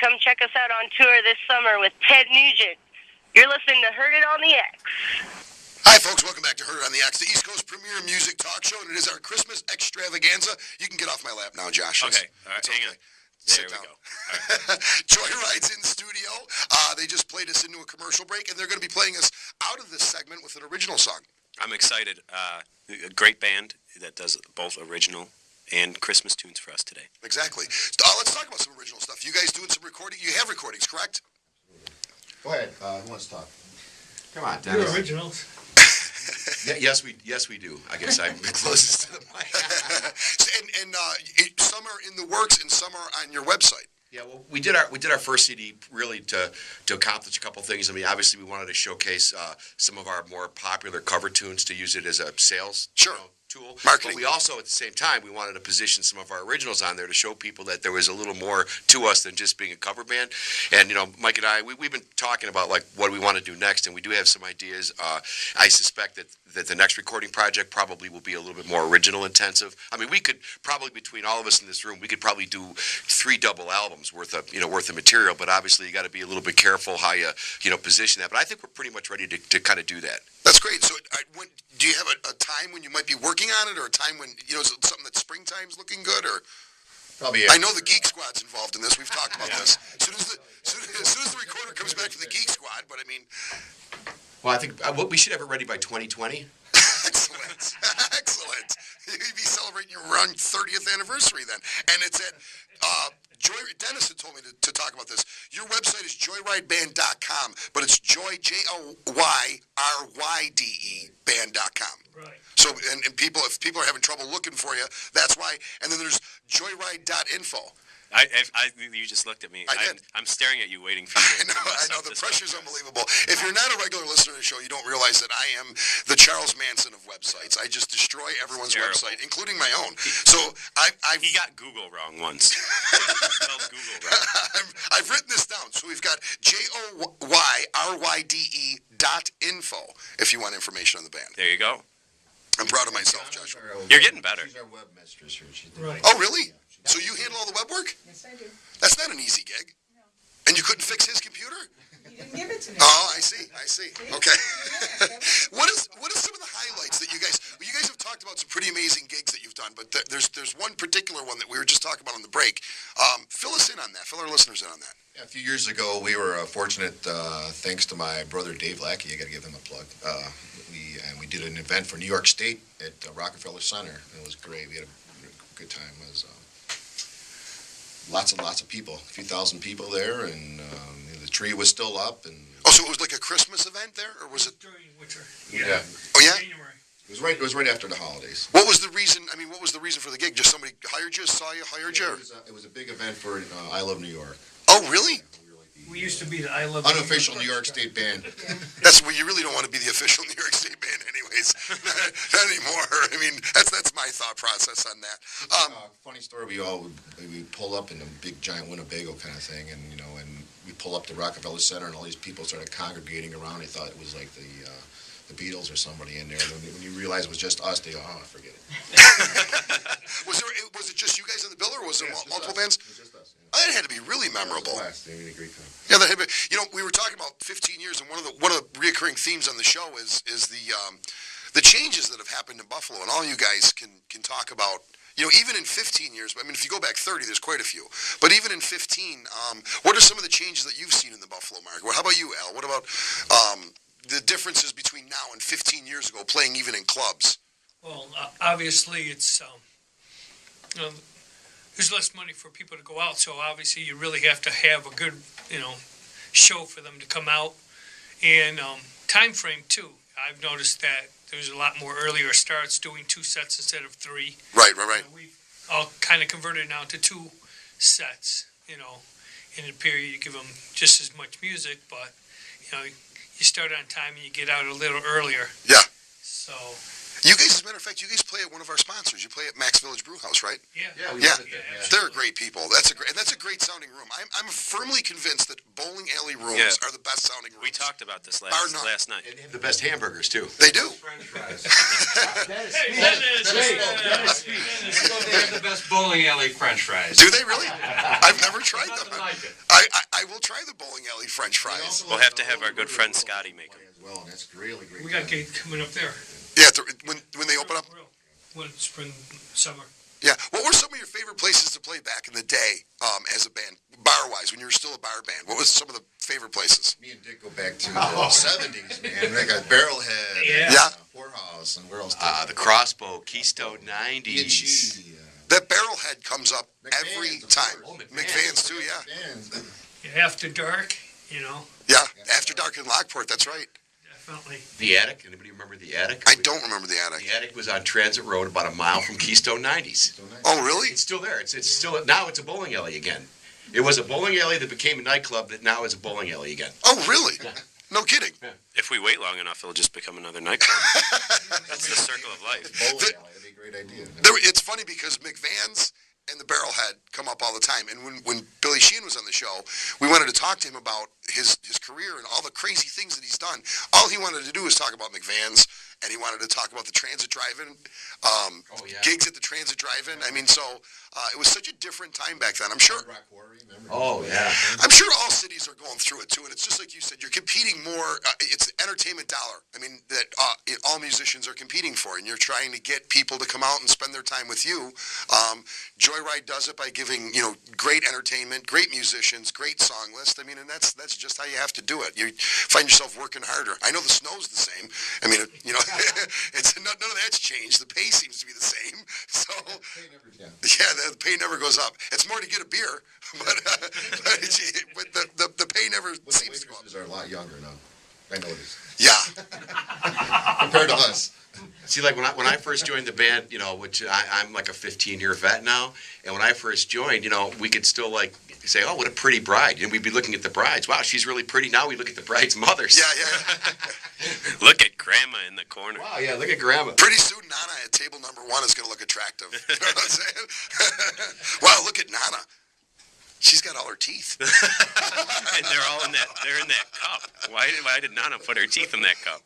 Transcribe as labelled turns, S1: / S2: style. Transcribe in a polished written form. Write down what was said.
S1: Come check us out on tour this summer with Ted Nugent. You're listening to Heard It on the X.
S2: Hi, folks. Welcome back to Heard It on the X, the East Coast premier music talk show, and it is our Christmas extravaganza. You can get off my lap now, Josh.
S3: Okay. All right. Hang on.
S2: Sit
S3: there
S2: down.
S3: we go. All right.
S2: JOYRYDE's in studio. They just played us into a commercial break, and they're going to be playing us out of this segment with an original song.
S3: I'm excited. A great band that does both original and Christmas tunes for us today.
S2: Exactly. Let's talk about some original stuff. You guys doing some recording? You have recordings, correct?
S4: Go ahead. Who wants to talk?
S5: Come on, Dennis.
S6: Your originals.
S5: Yes, we do. I guess I'm the closest to the mic.
S2: Some are in the works, and some are on your website.
S5: Yeah, well, we did our first CD really to accomplish a couple things. I mean, obviously, we wanted to showcase some of our more popular cover tunes to use it as a sales tool.
S2: Marketing.
S5: But we also, at the same time, we wanted to position some of our originals on there to show people that there was a little more to us than just being a cover band. And, Mike and I, we've been talking about, like, what we want to do next, and we do have some ideas. I suspect that the next recording project probably will be a little bit more original intensive. I mean, we could probably, between all of us in this room, we could probably do 3 double albums worth of material, but obviously you got to be a little bit careful how you position that. But I think we're pretty much ready to kind of do that.
S2: That's great. So do you have a time when you might be working on it, or a time when, is it something that springtime's looking good, or?
S5: Probably.
S2: I know the Geek Squad's involved in this. We've talked about this. As soon as the recorder comes back from the Geek Squad, but I mean.
S5: Well, I think we should have it ready by 2020.
S2: Excellent. Excellent. You'd be celebrating your around 30th anniversary then. And it's at Dennis had told me to talk about this. Your website is joyrydeband.com, but it's joy, JOYRYDE band.com.
S6: Right.
S2: So, and if people are having trouble looking for you, that's why. And then there's joyride.info.
S3: You just looked at me.
S2: I did.
S3: I'm staring at you, waiting for you.
S2: I know. The pressure's unbelievable. If you're not a regular listener to the show, you don't realize that I am the Charles Manson of websites. I just destroy everyone's website, including my own. So
S3: He got Google wrong once. He spelled Google wrong.
S2: I've written this down. So we've got JOYRYDE.info if you want information on the band.
S3: There you go.
S2: I'm proud of myself, Joshua.
S3: You're getting better.
S4: She's our webmistress here.
S6: Right.
S2: Oh, really? So you handle all the web work?
S7: Yes, I do.
S2: That's not an easy gig.
S7: No.
S2: And you couldn't fix his computer?
S7: You didn't give it to me.
S2: Oh, I see. Okay. What is some of the highlights that you guys have talked about some pretty amazing gigs that you've done, but there's one particular one that we were just talking about on the break. Fill us in on that. Fill our listeners in on that.
S4: Yeah, a few years ago, we were fortunate, thanks to my brother Dave Lackey. I got to give him a plug. We did an event for New York State at Rockefeller Center, and it was great. We had a good time. It was lots and lots of people, a few thousand people there, and the tree was still up. And
S2: Oh, so it was like a Christmas event there, or was it?
S6: During winter.
S4: Yeah.
S2: Oh, yeah.
S6: January.
S4: It was right after the holidays.
S2: What was the reason? I mean, what was the reason for the gig? Just somebody hired you, saw you, hired you?
S4: It was a big event for I Love New York.
S2: Oh, really?
S6: We used to be the I Love
S4: Unofficial New York State band.
S2: That's where you really don't want to be the official New York State band, anyways. Not anymore. I mean, that's my thought process on that.
S4: Funny story. We pull up in a big giant Winnebago kind of thing, and we pull up to Rockefeller Center, and all these people started congregating around. They thought it was like the Beatles or somebody in there. And when you realize it was just us, they go, "Oh, forget it."
S2: Was it just you guys in the bill, or was there multiple
S4: us.
S2: bands?
S4: It was just us.
S2: Oh, that had to be really memorable.
S4: It was a blast. They had a great time.
S2: Yeah, that had been. We were talking about 15 years, and one of the reoccurring themes on the show is the changes that have happened in Buffalo, and all you guys can talk about. Even in 15 years, I mean, if you go back 30, there's quite a few. But even in 15, what are some of the changes that you've seen in the Buffalo market? How about you, Al? What about the differences between now and 15 years ago, playing even in clubs?
S6: Well, obviously, it's there's less money for people to go out, so obviously you really have to have a good, show for them to come out. And time frame, too. I've noticed that there's a lot more earlier starts, doing 2 sets instead of 3.
S2: Right.
S6: We've all kind of converted now to 2 sets, in a period. You give them just as much music, but, you start on time and you get out a little earlier.
S2: Yeah.
S6: So
S2: You guys, as a matter of fact, you guys play at one of our sponsors. You play at Max Village Brew House, right?
S6: Yeah.
S5: Yeah, we
S2: Yeah,
S5: did that, yeah.
S2: they're great people. That's a great sounding room. I'm firmly convinced that bowling alley rooms
S3: Yeah.
S2: are the best sounding rooms.
S3: We talked about this
S2: Bar none.
S3: last night.
S5: And they have the best hamburgers, too.
S2: They do.
S7: French fries.
S6: Hey,
S7: They have the best bowling alley French fries.
S2: Do they really? I've never tried them.
S7: Nothing like it.
S2: I will try the bowling alley French fries.
S3: We'll have to have our good friend Scotty make them.
S4: As well, and that's really great.
S6: We got a gate coming up there.
S2: Yeah, when they open up.
S6: When spring, summer.
S2: Yeah. What were some of your favorite places to play back in the day as a band, bar-wise, when you were still a bar band? What was some of the favorite places?
S4: Me and Dick go back to the 70s, man. We got Barrelhead,
S6: Yeah.
S2: Yeah.
S4: Whorehouse, and where else?
S5: The Crossbow, Keystone 90s.
S2: That Barrelhead comes up every
S4: McVan's, of
S2: time.
S4: course.
S5: Oh,
S2: McVan's too, yeah.
S6: After dark, you know,
S2: Yeah, After Dark in Lockport, that's right.
S6: definitely.
S5: The Attic. Anybody remember The Attic?
S2: I don't remember the attic.
S5: The Attic was on Transit Road about a mile from Keystone 90s.
S2: Oh, really?
S5: It's still there. It's still, now it's a bowling alley again. It was a bowling alley that became a nightclub that now is a bowling alley again.
S2: Oh, really? No kidding.
S3: If we wait long enough, it'll just become another nightclub. That's the circle of life.
S4: Bowling alley, that'd be a great idea.
S2: It's funny because McVan's and the Barrelhead come up all the time. And when Billy Sheehan was on the show, we wanted to talk to him about his career and all the crazy things that he's done. All he wanted to do was talk about McVan's, and he wanted to talk about the Transit Drive-In, gigs at the Transit Drive-In. I mean, so it was such a different time back then. I'm sure.
S4: Hard Rock Quarry, remember?
S5: Oh, yeah.
S2: I'm sure all cities are going through it too, and it's just like you said. You're competing more. It's the entertainment dollar. I mean, that all musicians are competing for, and you're trying to get people to come out and spend their time with you. Joyride does it by giving great entertainment, great musicians, great song list. I mean, and that's just how you have to do it. You find yourself working harder. I know the snow's the same. I mean, it's none of that's changed. The pay seems to be the same. So the pay never goes up. It's more to get a beer, but the pay never seems to go up.
S4: Waitresses are a lot younger now. I noticed.
S2: Yeah.
S4: Compared to us.
S5: See, like when I first joined the band, which I'm like a 15-year vet now, and when I first joined, we could still like say, "Oh, what a pretty bride," and we'd be looking at the brides. Wow, she's really pretty. Now we look at the bride's mothers.
S2: Yeah.
S3: Look at Grandma in the corner.
S5: Wow, yeah, look at Grandma.
S2: Pretty soon, Nana at table number 1 is going to look attractive. You know what I'm saying? Wow, look at Nana. She's got all her teeth.
S3: And they're in that cup. Why did Nana put her teeth in that cup?